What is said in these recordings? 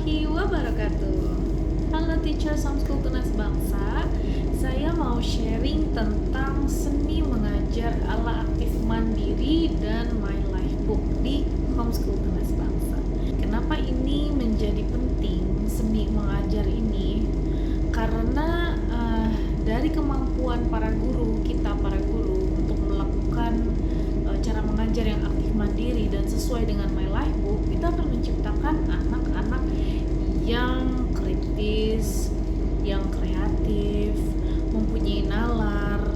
warahmatullahi wabarakatuh. Halo teachers homeschool tunas bangsa. Saya mau sharing tentang seni mengajar ala aktif mandiri dan my life book di homeschool tunas bangsa. Kenapa ini menjadi penting, seni mengajar ini? Karena dari kemampuan para guru untuk melakukan cara mengajar yang aktif mandiri dan sesuai dengan my life book, kita akan menciptakan anak-anak yang kritis, yang kreatif, mempunyai nalar,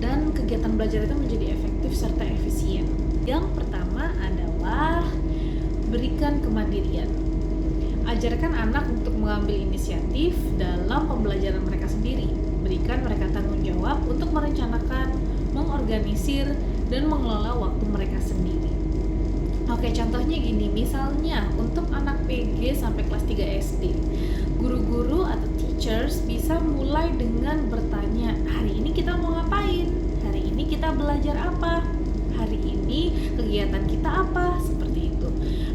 dan kegiatan belajar itu menjadi efektif serta efisien. Yang pertama adalah berikan kemandirian. Ajarkan anak untuk mengambil inisiatif dalam pembelajaran mereka sendiri. Berikan mereka tanggung jawab untuk merencanakan, mengorganisir, dan mengelola waktu mereka sendiri. Oke, contohnya gini, misalnya untuk anak PG sampai kelas 3 SD, guru-guru atau teachers bisa mulai dengan bertanya, hari ini kita mau ngapain? Hari ini kita belajar apa? Hari ini kegiatan kita apa? Seperti itu.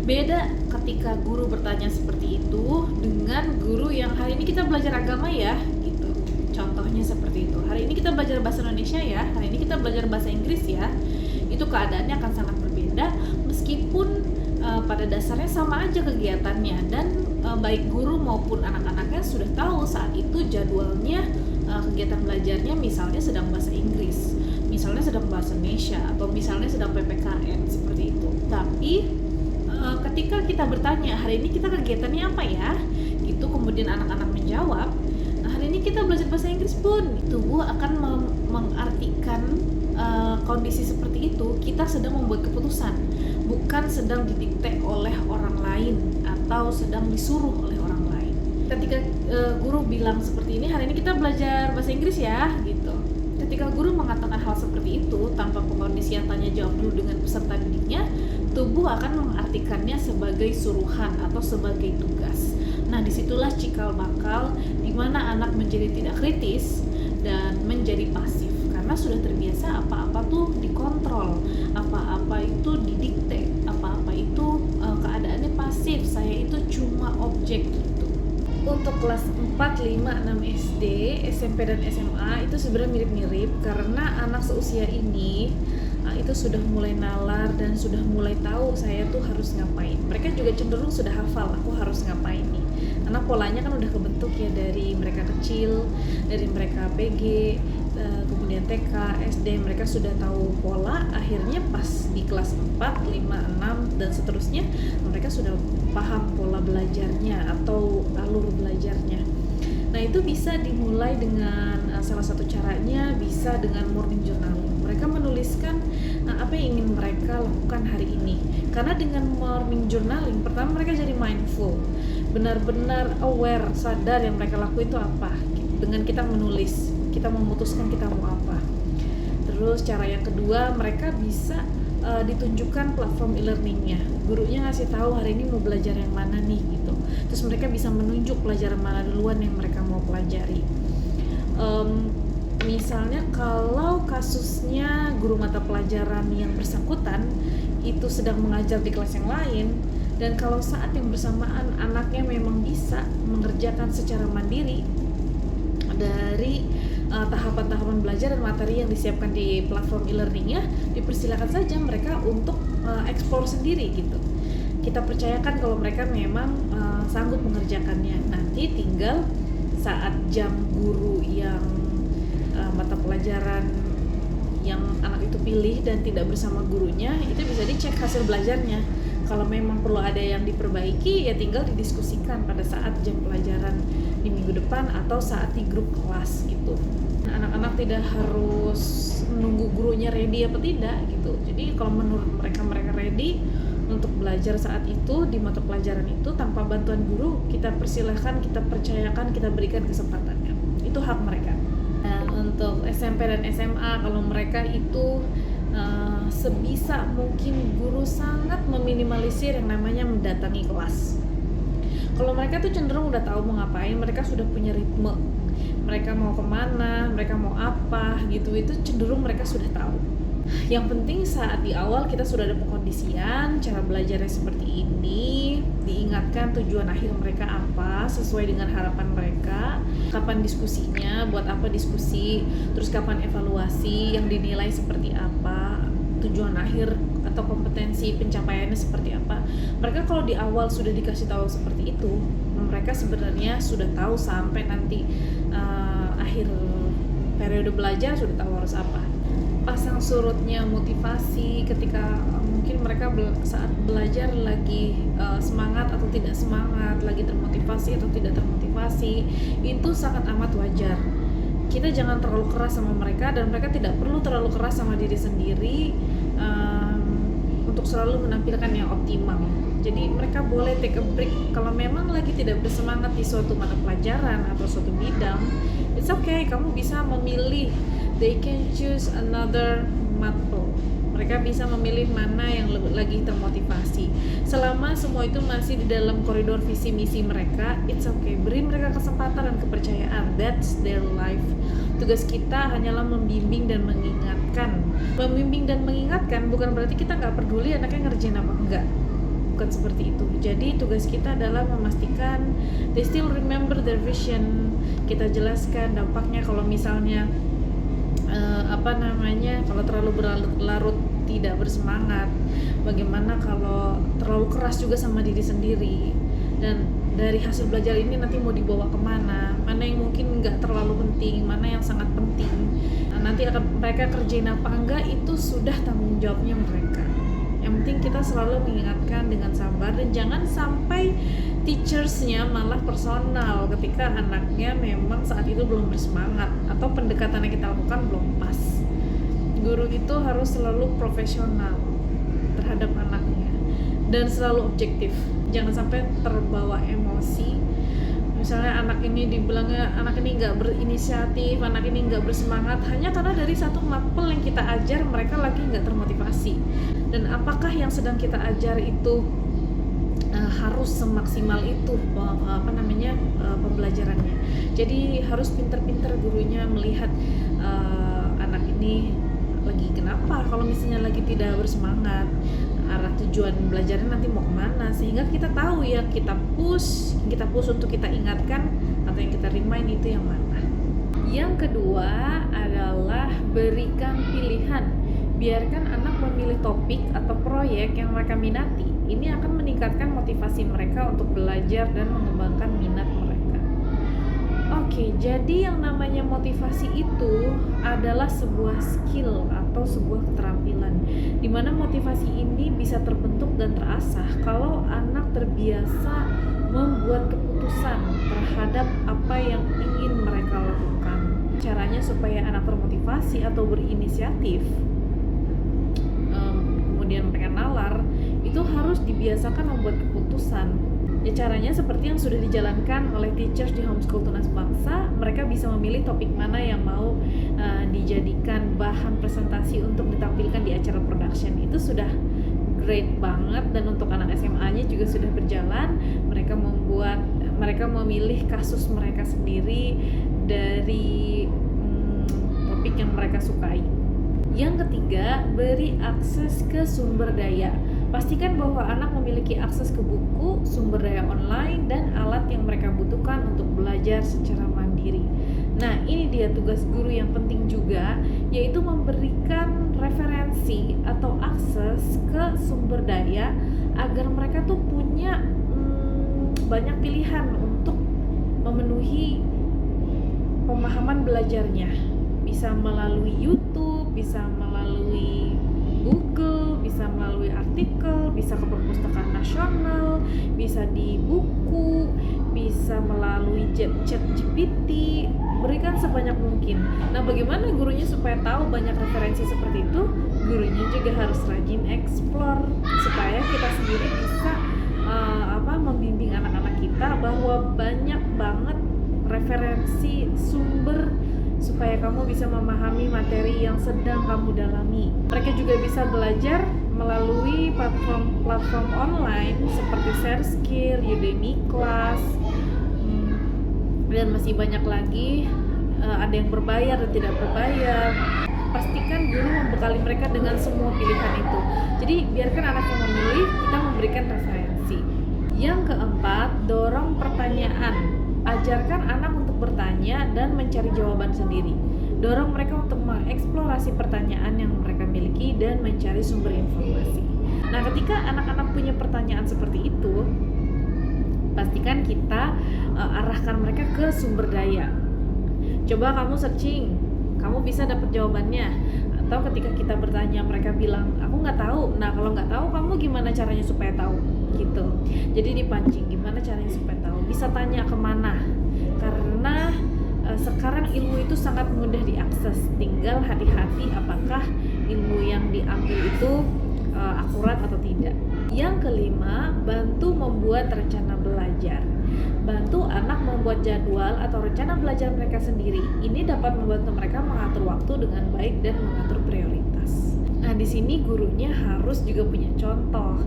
Beda ketika guru bertanya seperti itu dengan guru yang hari ini kita belajar agama ya, gitu. Contohnya seperti itu. Hari ini kita belajar bahasa Indonesia ya, hari ini kita belajar bahasa Inggris ya. Itu keadaannya akan sangat berbeda meskipun pada dasarnya sama aja kegiatannya, dan baik guru maupun anak-anaknya sudah tahu saat itu jadwalnya kegiatan belajarnya misalnya sedang bahasa Inggris, misalnya sedang bahasa Indonesia, atau misalnya sedang PPKN seperti itu. Tapi ketika kita bertanya, hari ini kita kegiatannya apa ya? Gitu, kemudian anak-anak menjawab, hari ini kita belajar bahasa Inggris pun, tubuh akan mengartikan kondisi seperti itu kita sedang membuat keputusan, bukan sedang didikte oleh orang lain atau sedang disuruh oleh orang lain. Ketika guru bilang seperti ini, hari ini kita belajar bahasa Inggris ya, gitu. Ketika guru mengatakan hal seperti itu tanpa pengkondisian tanya jawab dulu dengan peserta didiknya, tubuh akan mengartikannya sebagai suruhan atau sebagai tugas. Nah, disitulah cikal bakal di mana anak menjadi tidak kritis dan menjadi pasif, karena sudah terbiasa apa-apa tuh dikontrol, apa-apa itu didikte, apa-apa itu keadaannya pasif, saya itu cuma objek gitu. Untuk kelas 4, 5, 6 SD, SMP dan SMA itu sebenarnya mirip-mirip, karena anak seusia ini itu sudah mulai nalar dan sudah mulai tahu saya tuh harus ngapain. Mereka juga cenderung sudah hafal aku harus ngapain nih, karena polanya kan udah kebentuk ya dari mereka kecil, dari mereka PG, kemudian TK, SD, mereka sudah tahu pola. Akhirnya pas di kelas 4, 5, 6 dan seterusnya, mereka sudah paham pola belajarnya atau alur belajarnya. Nah, itu bisa dimulai dengan salah satu caranya bisa dengan morning journaling. Mereka menuliskan apa yang ingin mereka lakukan hari ini. Karena dengan morning journaling, pertama mereka jadi mindful, benar-benar aware, sadar yang mereka lakukan itu apa. Dengan kita menulis, kita memutuskan kita mau apa. Terus cara yang kedua, mereka bisa ditunjukkan platform e-learningnya. Gurunya ngasih tahu hari ini mau belajar yang mana nih gitu. Terus mereka bisa menunjuk pelajaran mana duluan yang mereka mau pelajari. Misalnya kalau kasusnya guru mata pelajaran yang bersangkutan itu sedang mengajar di kelas yang lain, dan kalau saat yang bersamaan anaknya memang bisa mengerjakan secara mandiri dari tahapan-tahapan belajar dan materi yang disiapkan di platform e-learningnya, dipersilakan saja mereka untuk eksplor sendiri gitu. Kita percayakan kalau mereka memang sanggup mengerjakannya. Nanti tinggal saat jam guru yang mata pelajaran yang anak itu pilih dan tidak bersama gurunya, itu bisa dicek hasil belajarnya. Kalau memang perlu ada yang diperbaiki, ya tinggal didiskusikan pada saat jam pelajaran di minggu depan atau saat di grup kelas gitu. Anak-anak tidak harus menunggu gurunya ready apa tidak gitu. Jadi kalau menurut mereka ready untuk belajar saat itu di mata pelajaran itu tanpa bantuan guru, kita persilahkan, kita percayakan, kita berikan kesempatannya. Itu hak mereka. Dan untuk SMP dan SMA, kalau mereka itu sebisa mungkin guru sangat meminimalisir yang namanya mendatangi kelas. Kalau mereka tuh cenderung udah tahu mau ngapain, mereka sudah punya ritme, mereka mau kemana, mereka mau apa gitu, itu cenderung mereka sudah tahu. Yang penting saat di awal kita sudah ada pengkondisian, cara belajarnya seperti ini, diingat ingatkan tujuan akhir mereka apa sesuai dengan harapan mereka, kapan diskusinya, buat apa diskusi, terus kapan evaluasi, yang dinilai seperti apa, tujuan akhir atau kompetensi pencapaiannya seperti apa. Mereka kalau di awal sudah dikasih tahu seperti itu, mereka sebenarnya sudah tahu sampai nanti akhir periode belajar sudah tahu harus apa. Pasang surutnya motivasi ketika mungkin mereka saat belajar lagi semangat atau tidak semangat, lagi termotivasi atau tidak termotivasi, itu sangat amat wajar. Kita jangan terlalu keras sama mereka, dan mereka tidak perlu terlalu keras sama diri sendiri untuk selalu menampilkan yang optimal. Jadi mereka boleh take a break kalau memang lagi tidak bersemangat di suatu mata pelajaran atau suatu bidang. It's okay, kamu bisa memilih. They can choose another matkul. Mereka bisa memilih mana yang lagi termotivasi. Selama semua itu masih di dalam koridor visi misi mereka, it's okay. Beri mereka kesempatan dan kepercayaan. That's their life. Tugas kita hanyalah membimbing dan mengingatkan. Membimbing dan mengingatkan bukan berarti kita nggak peduli anaknya ngerjain apa enggak. Bukan seperti itu. Jadi tugas kita adalah memastikan they still remember their vision. Kita jelaskan dampaknya kalau misalnya kalau terlalu berlarut tidak bersemangat, bagaimana kalau terlalu keras juga sama diri sendiri, dan dari hasil belajar ini nanti mau dibawa kemana, mana yang mungkin nggak terlalu penting, mana yang sangat penting, nanti akan mereka kerjain apa enggak, itu sudah tanggung jawabnya mereka. Yang penting kita selalu mengingatkan dengan sabar, dan jangan sampai teachersnya malah personal ketika anaknya memang saat itu belum bersemangat atau pendekatan yang kita lakukan belum pas. Guru itu harus selalu profesional terhadap anaknya dan selalu objektif. Jangan sampai terbawa emosi. Misalnya anak ini dibilangnya anak ini nggak berinisiatif, anak ini nggak bersemangat, hanya karena dari satu matkul yang kita ajar mereka lagi nggak termotivasi. Dan apakah yang sedang kita ajar itu harus semaksimal itu pembelajarannya. Jadi harus pintar-pintar gurunya melihat anak ini lagi kenapa, kalau misalnya lagi tidak bersemangat, arah tujuan belajarnya nanti mau kemana, sehingga kita tahu ya kita push untuk kita ingatkan atau yang kita remind itu yang mana. Yang kedua adalah berikan pilihan. Biarkan anak memilih topik atau proyek yang mereka minati. Ini akan meningkatkan motivasi mereka untuk belajar dan mengembangkan minat mereka. Oke, jadi yang namanya motivasi itu adalah sebuah skill atau sebuah keterampilan, di mana motivasi ini bisa terbentuk dan terasah kalau anak terbiasa membuat keputusan terhadap apa yang ingin mereka lakukan. Caranya supaya anak termotivasi atau berinisiatif, kemudian mereka nalar, itu harus dibiasakan membuat keputusan. Ya, caranya seperti yang sudah dijalankan oleh teachers di Homeschool Tunas Bangsa. Mereka bisa memilih topik mana yang mau dijadikan bahan presentasi untuk ditampilkan di acara production. Itu sudah great banget, dan untuk anak SMA-nya juga sudah berjalan. Mereka memilih kasus mereka sendiri dari topik yang mereka sukai. Yang ketiga, beri akses ke sumber daya. Pastikan bahwa anak memiliki akses ke buku, sumber daya online, dan alat yang mereka butuhkan untuk belajar secara mandiri. Nah, ini dia tugas guru yang penting juga, yaitu memberikan referensi atau akses ke sumber daya agar mereka tuh punya banyak pilihan untuk memenuhi pemahaman belajarnya. Bisa melalui YouTube, bisa melalui Google, bisa melalui artikel, bisa ke perpustakaan nasional, bisa di buku, bisa melalui chat GPT. Berikan sebanyak mungkin. Nah, bagaimana gurunya supaya tahu banyak referensi seperti itu? Gurunya juga harus rajin explore supaya kita sendiri bisa membimbing anak-anak kita bahwa banyak banget referensi sumber supaya kamu bisa memahami materi yang sedang kamu dalami. Mereka juga bisa belajar melalui platform online seperti ShareSkill, Udemy Class, dan masih banyak lagi. Ada yang berbayar dan tidak berbayar. Pastikan guru membekali mereka dengan semua pilihan itu. Jadi biarkan anak yang memilih, kita memberikan referensi. Yang keempat, dorong pertanyaan. Ajarkan anak untuk bertanya dan mencari jawaban sendiri. Dorong mereka untuk mengeksplorasi pertanyaan yang mereka miliki dan mencari sumber informasi. Nah, ketika anak-anak punya pertanyaan seperti itu, pastikan kita arahkan mereka ke sumber daya. Coba kamu searching, kamu bisa dapat jawabannya. Atau ketika kita bertanya, mereka bilang, aku nggak tahu. Nah, kalau nggak tahu, kamu gimana caranya supaya tahu? Gitu. Jadi dipancing, gimana caranya supaya tahu? Bisa tanya kemana? Karena sekarang ilmu itu sangat mudah diakses. Tinggal hati-hati apakah ilmu yang diambil itu akurat atau tidak. Yang kelima, bantu membuat rencana belajar. Bantu anak membuat jadwal atau rencana belajar mereka sendiri. Ini dapat membantu mereka mengatur waktu dengan baik dan mengatur prioritas. Nah, di sini gurunya harus juga punya contoh.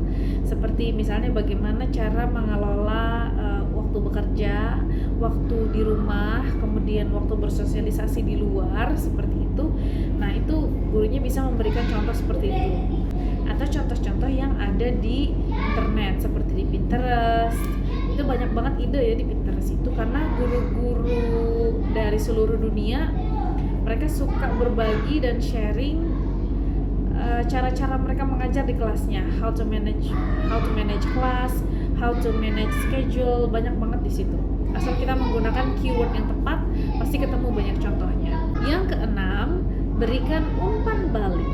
Seperti misalnya bagaimana cara mengelola waktu bekerja, waktu di rumah, kemudian waktu bersosialisasi di luar, seperti itu. Nah, itu gurunya bisa memberikan contoh seperti itu. Atau contoh-contoh yang ada di internet seperti di Pinterest. Itu banyak banget ide ya di Pinterest itu, karena guru-guru dari seluruh dunia mereka suka berbagi dan sharing cara-cara mereka mengajar di kelasnya, how to manage class, how to manage schedule, banyak banget di situ. Asal kita menggunakan keyword yang tepat, pasti ketemu banyak contohnya. Yang keenam, berikan umpan balik.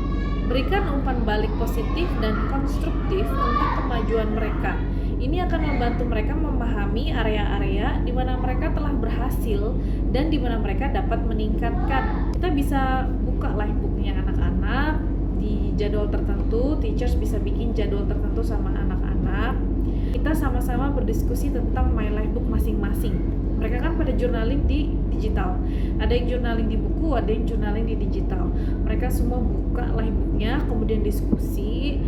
Berikan umpan balik positif dan konstruktif untuk kemajuan mereka. Ini akan membantu mereka memahami area-area di mana mereka telah berhasil dan di mana mereka dapat meningkatkan. Kita bisa buka livebooknya anak-anak di jadwal tertentu. Teachers bisa bikin jadwal tertentu sama anak-anak. Kita sama-sama berdiskusi tentang my livebook masing-masing. Mereka kan pada journaling di digital. Ada yang journaling di buku, ada yang journaling di digital. Mereka semua buka livebooknya, kemudian diskusi.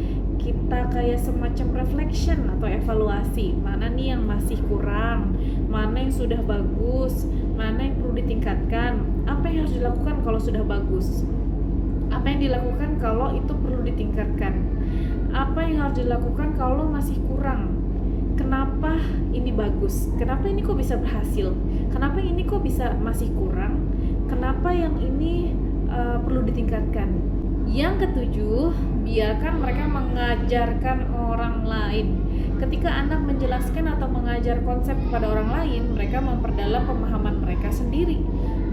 Kita kayak semacam reflection atau evaluasi, mana nih yang masih kurang, mana yang sudah bagus, mana yang perlu ditingkatkan, apa yang harus dilakukan kalau sudah bagus, apa yang dilakukan kalau itu perlu ditingkatkan, apa yang harus dilakukan kalau masih kurang, kenapa ini bagus, kenapa ini kok bisa berhasil, kenapa ini kok bisa masih kurang, kenapa yang ini perlu ditingkatkan. Yang ketujuh, biarkan mereka mengajarkan orang lain. Ketika anak menjelaskan atau mengajar konsep kepada orang lain, mereka memperdalam pemahaman mereka sendiri.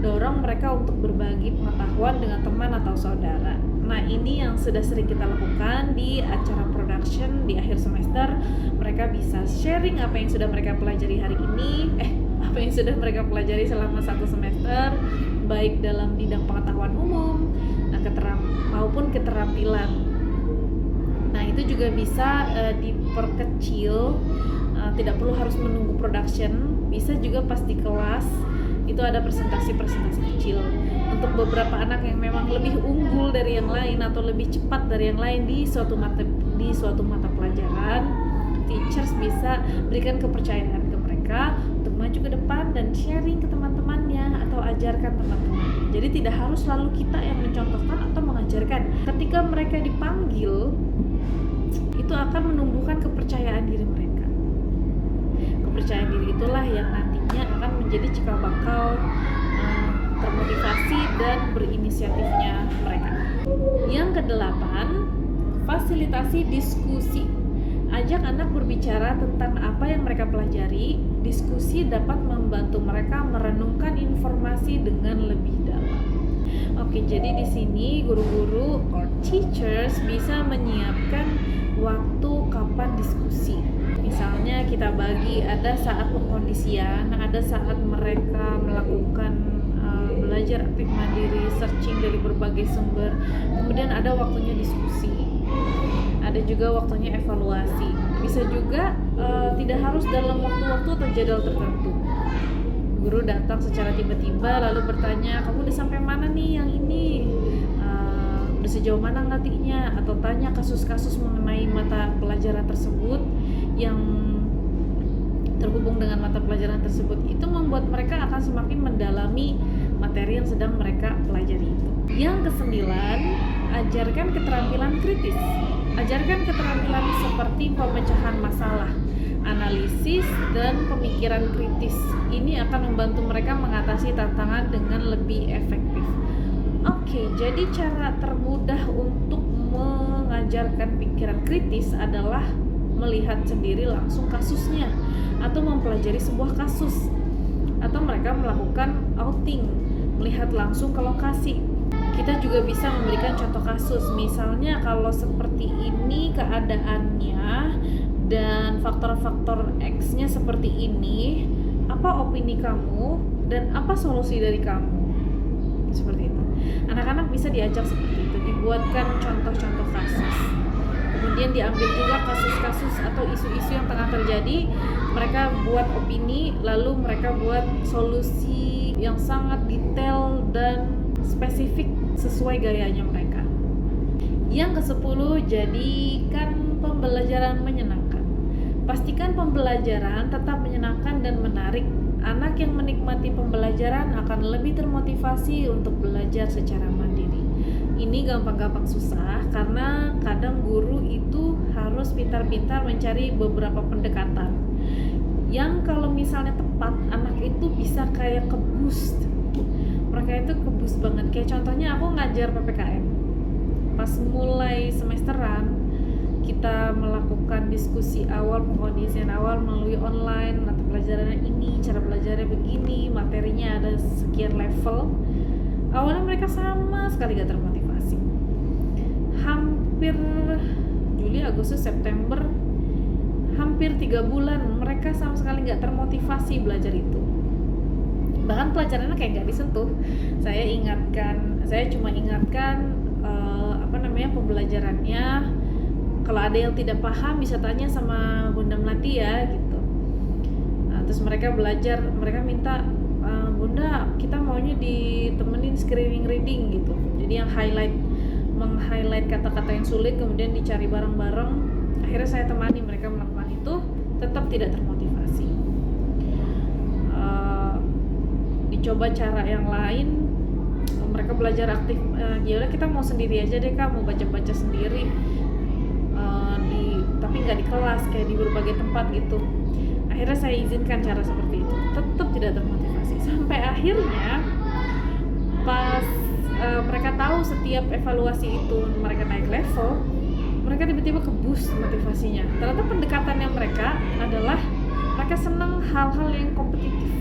Dorong mereka untuk berbagi pengetahuan dengan teman atau saudara. Nah, ini yang sudah sering kita lakukan di acara production di akhir semester. Mereka bisa sharing apa yang sudah mereka pelajari hari ini, apa yang sudah mereka pelajari selama satu semester, baik dalam bidang pengetahuan umum, maupun keterampilan. Nah, itu juga bisa diperkecil, tidak perlu harus menunggu production, bisa juga pas di kelas itu ada presentasi-presentasi kecil. Untuk beberapa anak yang memang lebih unggul dari yang lain atau lebih cepat dari yang lain di suatu mata pelajaran, teachers bisa berikan kepercayaan ke mereka untuk maju ke depan dan sharing ke teman-temannya atau ajarkan teman-teman. Jadi tidak harus selalu kita yang mencontohkan atau mengajarkan. Ketika mereka dipanggil, itu akan menumbuhkan kepercayaan diri mereka. Kepercayaan diri itulah yang nantinya akan menjadi cikal bakal termotivasi dan berinisiatifnya mereka. Yang kedelapan, fasilitasi diskusi. Ajak anak berbicara tentang apa yang mereka pelajari. Diskusi dapat membantu mereka merenungkan informasi dengan lebih dalam. Oke, jadi di sini guru-guru or teachers bisa menyiapkan waktu kapan diskusi. Misalnya kita bagi ada saat pengkondisian, ada saat mereka melakukan belajar aktif mandiri, searching dari berbagai sumber, kemudian ada waktunya diskusi. Ada juga waktunya evaluasi. Bisa juga tidak harus dalam waktu-waktu atau jadwal tertentu. Guru datang secara tiba-tiba lalu bertanya, kamu udah sampai mana nih yang ini? Udah sejauh mana ngelatihnya? Atau tanya kasus-kasus mengenai mata pelajaran tersebut yang terhubung dengan mata pelajaran tersebut. Itu membuat mereka akan semakin mendalami materi yang sedang mereka pelajari itu. Yang kesembilan, ajarkan keterampilan kritis. Ajarkan keterampilan seperti pemecahan masalah. analisis, dan pemikiran kritis. Ini akan membantu mereka mengatasi tantangan dengan lebih efektif. Oke, jadi cara termudah untuk mengajarkan pikiran kritis adalah melihat sendiri langsung kasusnya, atau mempelajari sebuah kasus, atau mereka melakukan outing, melihat langsung ke lokasi. Kita juga bisa memberikan contoh kasus, misalnya kalau seperti ini keadaannya dan faktor-faktor X-nya seperti ini, apa opini kamu dan apa solusi dari kamu? Seperti itu. Anak-anak bisa diajak seperti itu, dibuatkan contoh-contoh kasus. Kemudian diambil juga kasus-kasus atau isu-isu yang tengah terjadi, mereka buat opini, lalu mereka buat solusi yang sangat detail dan spesifik sesuai gayanya mereka. Yang ke-10, jadikan pembelajaran menyenangkan. Pastikan pembelajaran tetap menyenangkan dan menarik. Anak yang menikmati pembelajaran akan lebih termotivasi untuk belajar secara mandiri. Ini gampang-gampang susah karena kadang guru itu harus pintar-pintar mencari beberapa pendekatan yang kalau misalnya tepat, anak itu bisa kayak ke-boost. Mereka itu ke-boost banget. Kayak contohnya aku ngajar PPKN. Pas mulai semesteran, kita melakukan diskusi awal, pengkondisian awal melalui online, mata pelajarannya ini, cara belajarnya begini, materinya ada sekian level. Awalnya mereka sama sekali gak termotivasi. Hampir Juli, Agustus, September, hampir 3 bulan mereka sama sekali gak termotivasi belajar itu. Bahkan pelajarannya kayak gak disentuh. Saya cuma ingatkan pembelajarannya. Kalau ada yang tidak paham bisa tanya sama Bunda Melati ya gitu. Terus mereka belajar, mereka minta, Bunda kita maunya ditemenin screening reading gitu. Jadi yang meng-highlight kata-kata yang sulit kemudian dicari bareng-bareng. Akhirnya saya temani mereka melakukan itu, tetap tidak termotivasi. Dicoba cara yang lain, mereka belajar aktif. Yaudah kita mau sendiri aja deh Kak, mau baca-baca sendiri. Tapi nggak di kelas, kayak di berbagai tempat gitu. Akhirnya saya izinkan cara seperti itu, tetap tidak termotivasi. Sampai akhirnya pas mereka tahu setiap evaluasi itu mereka naik level, mereka tiba-tiba ke-boost motivasinya. Ternyata pendekatannya mereka adalah mereka senang hal-hal yang kompetitif.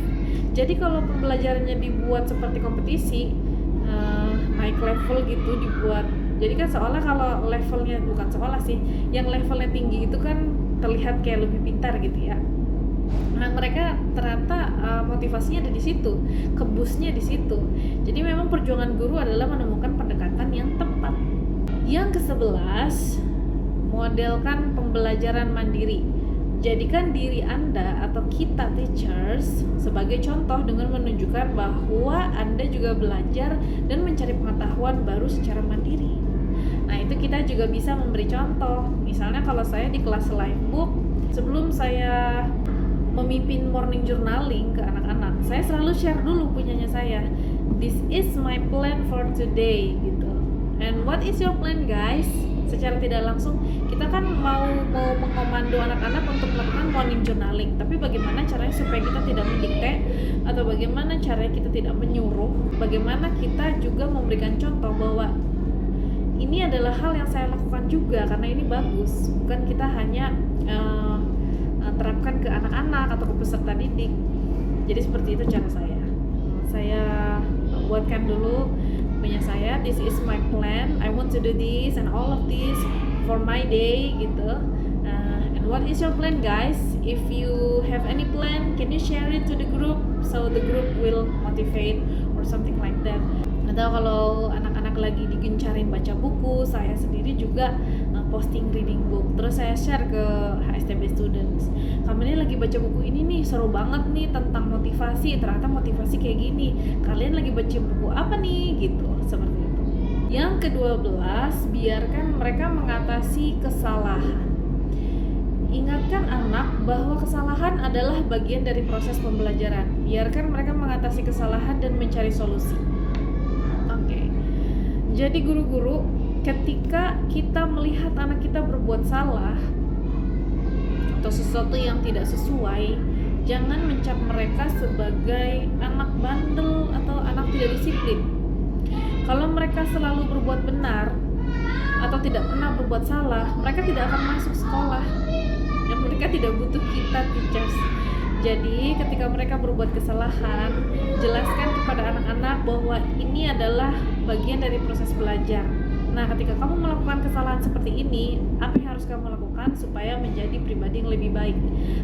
Jadi kalau pembelajarannya dibuat seperti kompetisi, naik level gitu dibuat. Jadi kan seolah kalau levelnya, bukan seolah sih, yang levelnya tinggi itu kan terlihat kayak lebih pintar gitu ya. Nah mereka ternyata motivasinya ada di situ, ke-boostnya di situ. Jadi memang perjuangan guru adalah menemukan pendekatan yang tepat. Yang ke-11, modelkan pembelajaran mandiri. Jadikan diri Anda atau kita teachers sebagai contoh dengan menunjukkan bahwa Anda juga belajar dan mencari pengetahuan baru secara mandiri. Nah itu kita juga bisa memberi contoh. Misalnya kalau saya di kelas Livebook, sebelum saya memimpin morning journaling ke anak-anak, saya selalu share dulu punyanya saya. This is my plan for today gitu. And what is your plan guys? Secara tidak langsung kita kan mau mengkomando anak-anak untuk melakukan morning journaling, tapi bagaimana caranya supaya kita tidak mendikte, atau bagaimana caranya kita tidak menyuruh, bagaimana kita juga memberikan contoh bahwa ini adalah hal yang saya lakukan juga karena ini bagus, bukan kita hanya terapkan ke anak-anak atau ke peserta didik. Jadi seperti itu cara saya buatkan dulu punya saya, this is my plan, I want to do this and all of this for my day gitu. And what is your plan guys? If you have any plan, can you share it to the group so the group will motivate or something like that. Atau kalau anak-anak lagi digencarin baca buku, saya sendiri juga posting reading book, terus saya share ke HSTB students, kami ini lagi baca buku ini nih, seru banget nih tentang motivasi, ternyata motivasi kayak gini, kalian lagi baca buku apa nih gitu, seperti itu. Yang ke-12, biarkan mereka mengatasi kesalahan. Ingatkan anak bahwa kesalahan adalah bagian dari proses pembelajaran. Biarkan mereka mengatasi kesalahan dan mencari solusi. Jadi guru-guru, ketika kita melihat anak kita berbuat salah, atau sesuatu yang tidak sesuai, jangan mencap mereka sebagai anak bandel atau anak tidak disiplin. Kalau mereka selalu berbuat benar atau tidak pernah berbuat salah, mereka tidak akan masuk sekolah. Dan mereka tidak butuh kita teachers. Jadi ketika mereka berbuat kesalahan, jelaskan kepada anak-anak bahwa ini adalah bagian dari proses belajar. Nah, ketika kamu melakukan kesalahan seperti ini, apa yang harus kamu lakukan supaya menjadi pribadi yang lebih baik?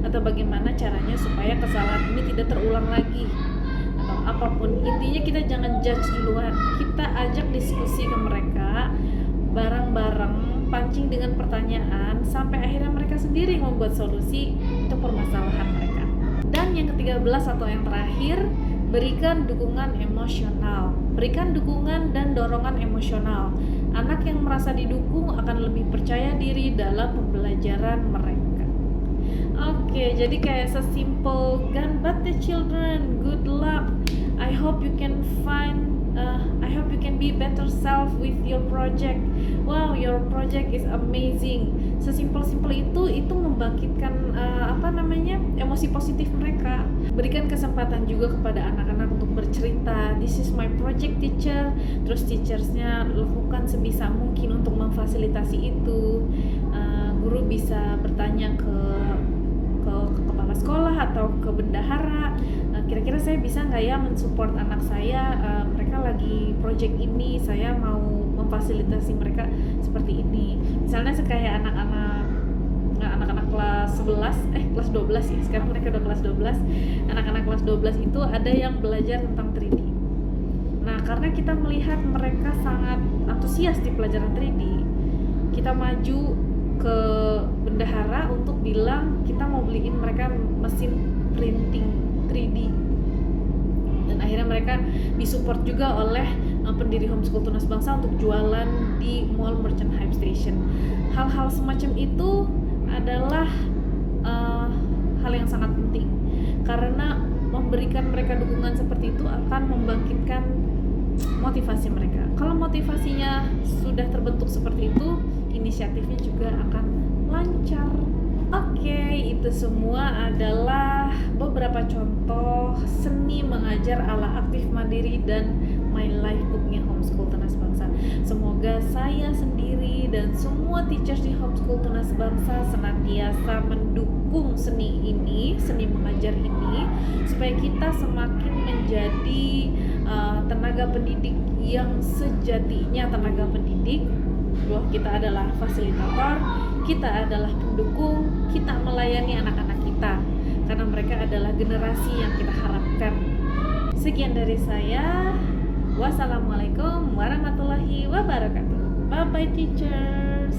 Atau bagaimana caranya supaya kesalahan ini tidak terulang lagi? Atau apapun, intinya kita jangan judge duluan. Kita ajak diskusi ke mereka bareng-bareng, pancing dengan pertanyaan sampai akhirnya mereka sendiri membuat solusi untuk permasalahan mereka. Dan yang ke-13 atau yang terakhir, berikan dukungan emosional. Berikan dukungan dan dorongan emosional. Anak yang merasa didukung akan lebih percaya diri dalam pembelajaran mereka. Oke, jadi kayak sesimpel "Gan but the children, good luck. I hope you can be better self with your project. Wow, your project is amazing." Sesimpel-simpel itu membangkitkan emosi positif mereka. Berikan kesempatan juga kepada anak-anak untuk bercerita, "This is my project, teacher." Terus teachersnya lakukan sebisa mungkin untuk memfasilitasi itu. Guru bisa bertanya ke kepala sekolah atau ke bendahara, kira-kira saya bisa nggak ya mensupport anak saya, mereka lagi project ini, saya mau memfasilitasi mereka seperti ini. Misalnya kayak anak-anak kelas 12 ya, sekarang mereka udah kelas 12. Anak-anak kelas 12 itu ada yang belajar tentang 3D. Nah, karena kita melihat mereka sangat antusias di pelajaran 3D, kita maju ke bendahara untuk bilang kita mau beliin mereka mesin printing 3D. Dan akhirnya mereka disupport juga oleh pendiri Homeschool Tunas Bangsa untuk jualan di Mall Merchant Hype Station. Hal-hal semacam itu adalah hal yang sangat penting, karena memberikan mereka dukungan seperti itu akan membangkitkan motivasi mereka. Kalau motivasinya sudah terbentuk seperti itu, inisiatifnya juga akan lancar. Oke, itu semua adalah beberapa contoh seni mengajar ala aktif mandiri dan My Life Book-nya Homeschool Tunas Bangsa. Semoga saya sendiri dan semua teachers di Homeschool Tunas Bangsa senantiasa mendukung seni ini, seni mengajar ini, supaya kita semakin menjadi tenaga pendidik yang sejatinya tenaga pendidik. Bahwa kita adalah fasilitator, kita adalah pendukung, kita melayani anak-anak kita, karena mereka adalah generasi yang kita harapkan. Sekian dari saya. Wassalamualaikum warahmatullahi wabarakatuh. Bye bye teachers.